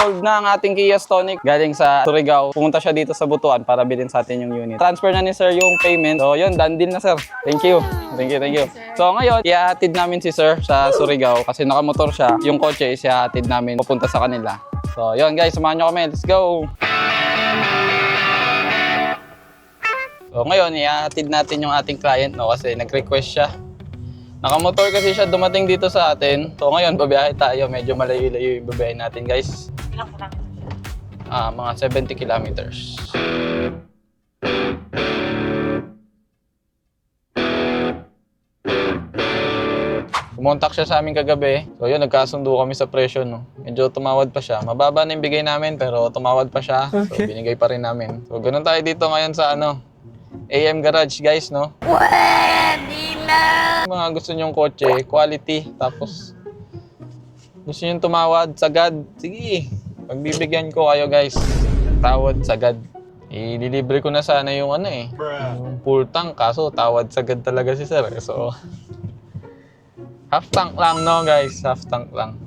sold na ang ating Kia Stonic galing sa Surigao. Pumunta siya dito sa Butuan para bilhin sa atin yung unit. Transfer na ni sir yung payment. So yun, done deal na sir. Thank you. Thank you. So ngayon, iahatid namin si sir sa Surigao kasi nakamotor siya. Yung kotse is iahatid namin pupunta sa kanila. So yun guys, samahan nyo kami. Let's go! So ngayon, iahatid natin yung ating client no kasi nag-request siya. Nakamotor kasi siya dumating dito sa atin. So ngayon, babiyahe tayo. Medyo malayo-layo yung babiyahe natin, guys. Ilang kilometers siya? Mga 70 kilometers. Kumontak siya sa amin kagabi. So yun, nagkasundo kami sa presyo, no. Medyo tumawad pa siya. Mababa na yung bigay namin, pero tumawad pa siya. So binigay pa rin namin. So ganun tayo dito ngayon sa AM Garage, guys, no. Mga gusto nyong kotse, quality, tapos gusto nyong tumawad, sagad, sige, pagbibigyan ko kayo guys, tawad, sagad. Ililibre ko na sana yung yung full tank, kaso tawad, sagad talaga si sir. So, half tank lang no guys, half tank lang.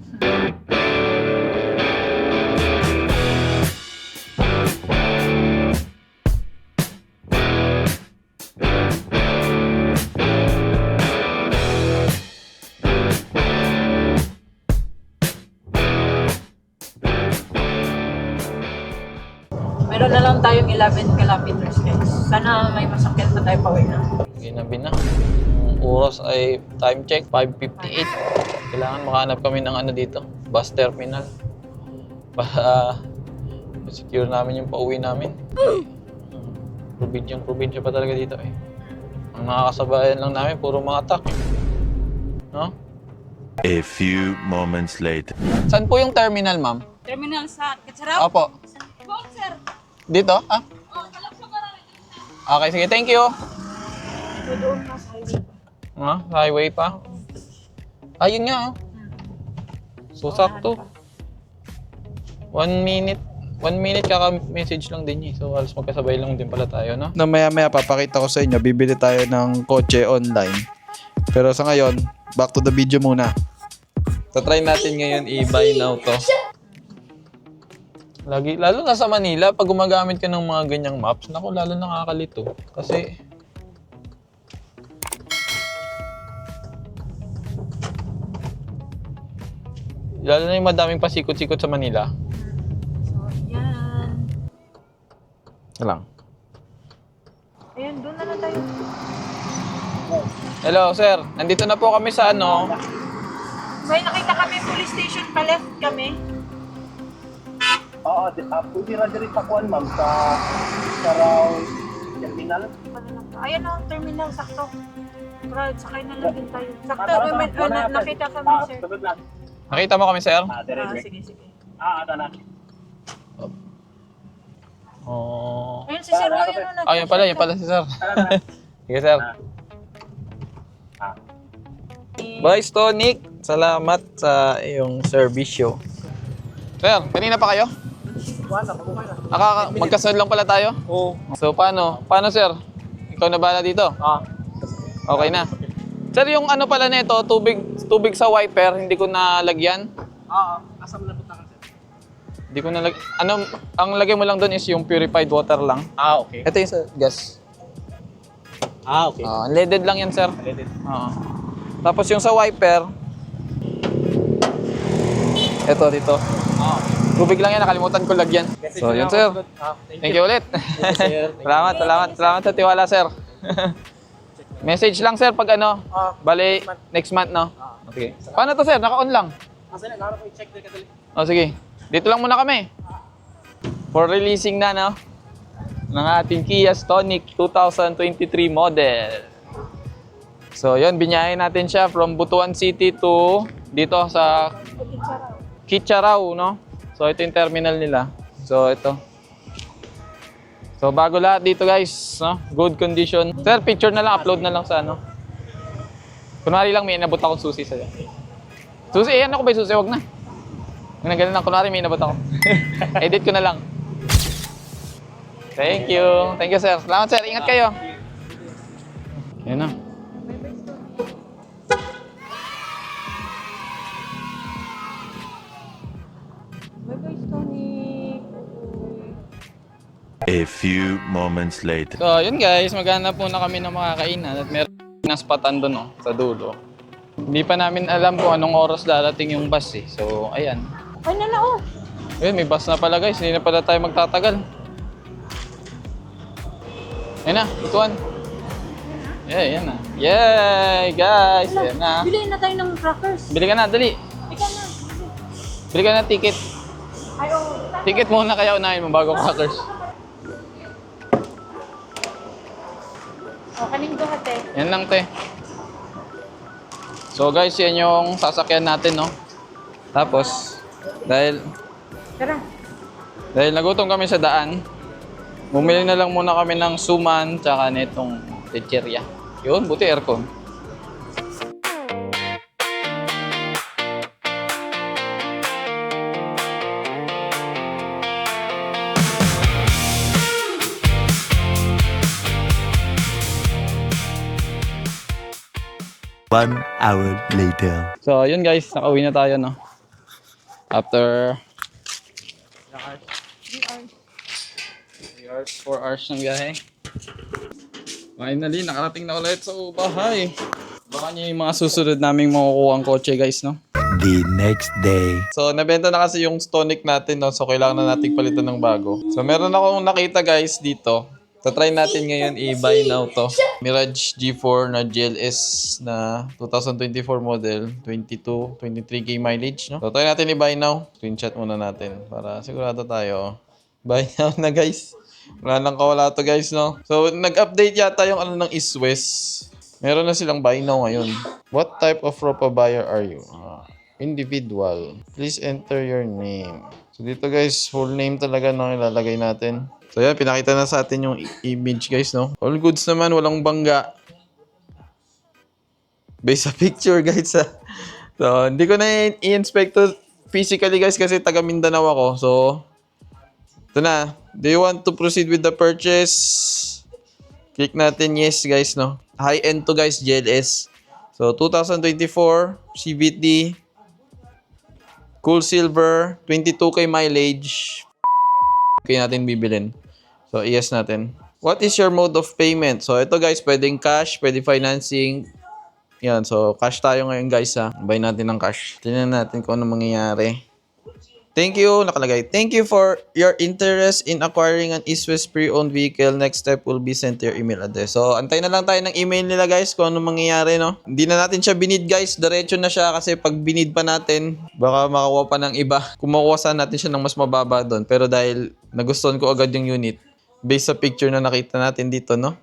Meron na lang tayong 11 kilometers guys. Sana may masakyan pa tayo pauwi na. Ginabi na. Ang oras ay time check, 5:58. Kailangan makahanap kami ng dito, bus terminal. Para secure namin yung pauwi namin. Probinsya pa talaga dito eh. Ang nakakasabayan lang namin, puro mga truck eh. No? A few moments later. Saan po yung terminal, ma'am? Terminal sa Kitsaraw? Opo. Sir. Dito? Ah? Okay, sige. Thank you. Doon na sa highway. Sa highway pa? Ayun nga, oh. So, sakto. 1 minute. 1 minute kaka-message lang din eh. So, halos magkasabay lang din pala tayo, no? Na maya-maya papakita ko sa inyo, bibili tayo ng kotse online. Pero sa ngayon, back to the video muna. Try natin ngayon i-buy now to. Lalo na sa Manila, pag gumagamit ka ng mga ganyang maps, naku, lalo nakakalito. Kasi, lalo na yung madaming pasikot-sikot sa Manila. So, yan. Lang. Ayun, doon na lang tayo. Hello, sir. Nandito na po kami sa May nakita kami, police station pa left kami. Oo, pwede na rin pakuan ma'am sa terminal. Ayan o, terminal, sakto. Brad, sakay na lang din tayo. Sakto, nakita kami, sir. Nakita mo kami, sir? Sige. Ada na. Oh. Ayun si Sir, Yun pala si sir. Sige, sir. Bye, Stonic. Salamat sa iyong serbisyo. Sir, kanina pa kayo? Wala, pagkukay na. Magkasunod lang pala tayo? Oo. So, paano? Paano, sir? Ikaw na bahala dito? Okay na. Sir, yung pala nito, tubig sa wiper, hindi ko nalagyan. Asam na punta ka sir. Hindi ko nalagyan. Ang lagay mo lang doon is yung purified water lang. Okay. Ito yung sa gas. Okay. Unleaded lang yan, sir. Related. Oo. Tapos yung sa wiper, ito dito. Tubig lang yan, nakalimutan ko lagyan. So, yun, sir. Thank you ulit. Salamat sa tiwala, sir. Message lang, sir, pag bali, next month, no? Okay. Paano to, sir? Naka-on lang. Asa na, naroon ko i-check din kadali. Sige. Dito lang muna kami. For releasing na, no? Ng ating Kia Stonic 2023 model. So, yun, binyahin natin siya from Butuan City to dito sa Kitsaraw, no? So, ito yung terminal nila. So, ito. So, bago lahat dito, guys, no? Good condition. Sir, picture na lang, upload na lang sa Kunwari lang, may inabot akong susi sa'yo. Susi, ko ba yung susi? Huwag na. Ganun lang, kunwari may inabot ako. Edit ko na lang. Thank you. Thank you, sir. Salamat, sir. Ingat kayo. Yan na. Bye-bye, Tony. A few moments later. So, yun guys, maghanap muna kami ng makakainan at meron naspatan doon oh, sa dulo. Hindi pa namin alam kung anong oras darating yung bus eh. So, ayan. Ay, oh. Ayun, may bus na pala guys. Hindi na pala tayo magtatagal. Ayan na, ituan. Yeah, yan na. Yay, guys! Ayan na. Biliin na tayo ng crackers. Bili ka na, dali. Ika na. Bili ka na ticket. Ay, oh. Ticket muna kaya unahin mo bago crackers. Oh, kaning duhat eh. Yan lang, te. So guys, yan yung sasakyan natin, no? Tapos, dahil Tara. nagutom kami sa daan, bumili na lang muna kami ng suman tsaka netong lecheria. Yun, buti aircon. One hour later. So, yun guys, nakauwi na tayo, no? After 4 hours ng biyahe. Finally, nakarating na ulit sa bahay. Baka niyo yung mga susunod naming makukuha ang kotse, guys, no? The next day. So, nabenta na kasi yung Stonic natin, no? So, kailangan na nating palitan ng bago. So, meron akong nakita, guys, dito. So, try natin ngayon i-buy now to. Mirage G4 na GLS na 2024 model. 23K mileage, no? So, try natin i-buy now. Screenshot muna natin para sigurado tayo. Buy now na, guys. Wala nang kawala to, guys, no? So, nag-update yata yung ano ng East West. Meron na silang buy now ngayon. What type of ropa buyer are you? Individual. Please enter your name. So, dito, guys, full name talaga na ilalagay natin. So, yan, pinakita na sa atin yung image, guys, no? All goods naman, walang bangga. Based sa picture, guys, ha? So, hindi ko na i-inspect to physically, guys, kasi taga Mindanao ako. So, ito na. Do you want to proceed with the purchase? Click natin yes, guys, no? High-end to, guys, GLS. So, 2024, CVT, Cool Silver, 22K mileage. Kaya natin bibilin. So, yes natin. What is your mode of payment? So, ito, guys, pwedeng cash, pwede financing. Yan, so, cash tayo ngayon, guys, ha? Buy natin ng cash. Tingnan natin kung ano mangyayari. Thank you, nakalagay. Thank you for your interest in acquiring an East West pre-owned vehicle. Next step will be sent to your email address. So, antayin na lang tayo ng email nila, guys, kung ano mangyayari, no? Hindi na natin siya binid, guys. Diretso na siya kasi pag binid pa natin, baka makakuha pa ng iba. Kumukuha sana natin siya ng mas mababa doon. Pero dahil nagustuhan ko agad yung unit, based sa picture na nakita natin dito, no?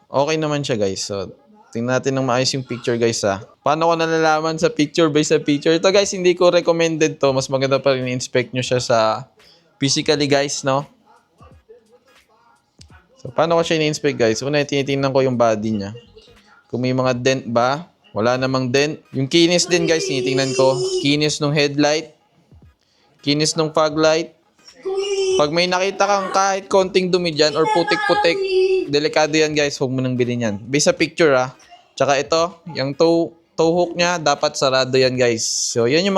Okay naman siya, guys. So, tingnan natin ng maayos yung picture, guys, ha. Paano ko nalalaman sa picture based sa picture? Ito, guys, hindi ko recommended to. Mas maganda pa rin i-inspect nyo siya sa physically, guys, no? So, paano ko siya i-inspect, guys? Una, tinitingnan ko yung body niya. Kung may mga dent ba? Wala namang dent. Yung kinis din, guys, tinitingnan ko. Kinis ng headlight. Kinis ng fog light. Pag may nakita kang kahit konting dumi dyan or putik-putik, delikado yan, guys. Huwag mo nang bilhin yan. Based sa picture, ha. Tsaka ito, yung toe hook niya, dapat sarado yan, guys. So, yan yung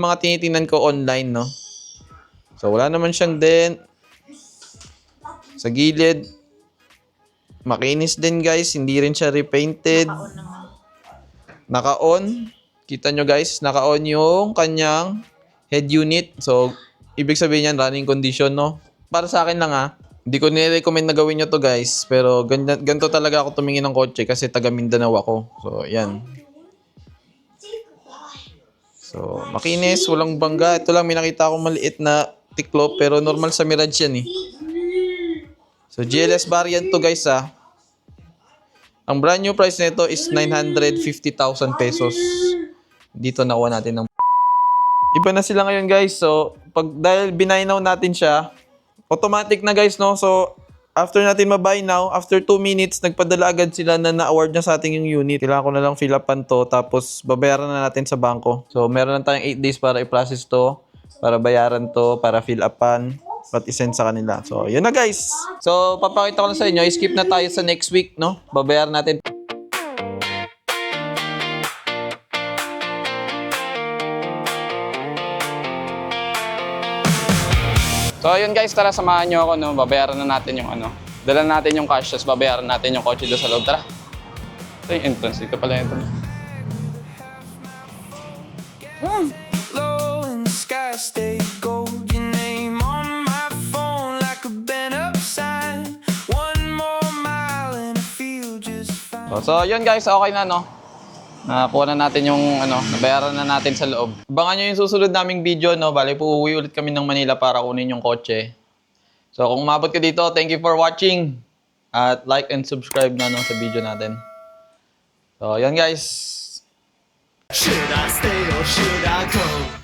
mga tinitingnan ko online, no. So, wala naman siyang dent. Sa gilid, makinis din, guys. Hindi rin siya repainted. Naka-on. Kita nyo, guys. Naka-on yung kanyang head unit. So, ibig sabihin yan, running condition, no. Para sa akin lang, ha. Hindi ko nire-recommend na gawin nyo to, guys. Pero ganito talaga ako tumingin ng kotse kasi taga Mindanao ako. So, yan. So, makinis, walang bangga. Ito lang, may nakita akong maliit na tiklop. Pero normal sa Mirage yan, eh. So, GLS variant to, guys, ha. Ang brand new price nito is 950,000 pesos. Dito nakuha natin ng... Iba na sila ngayon, guys. So, dahil binay now natin siya, automatic na, guys, no? So, after natin mabuy now, after 2 minutes, nagpadala agad sila na na-award na sa ating yung unit. Kailangan ko na lang fill upan to, tapos babayaran na natin sa bangko. So, meron lang tayong 8 days para i-process to, para bayaran to, para fill upan, at isend sa kanila. So, yun na, guys. So, papakita ko na sa inyo, skip na tayo sa next week, no? Babayaran natin. So ayun guys, tara samahan nyo ako, no? Babayaran na natin yung ano. Dala natin yung cash, tapos babayaran natin yung kotse doon sa loob. Tara. Ito yung entrance. Dito pala yung entrance. Low in the sky, stay gold. Your name on my phone like a bent up sign. One more mile and I feel just fine. So yun guys, okay na, no? Nakuha na natin yung ano, nabayaran na natin sa loob. Abangan nyo yung susunod naming video, no? Bale, uuwi ulit kami ng Manila para kunin yung kotse. So kung umabot ka dito, thank you for watching. At like and subscribe na, no, sa video natin. So yun guys. Should I stay or should I go?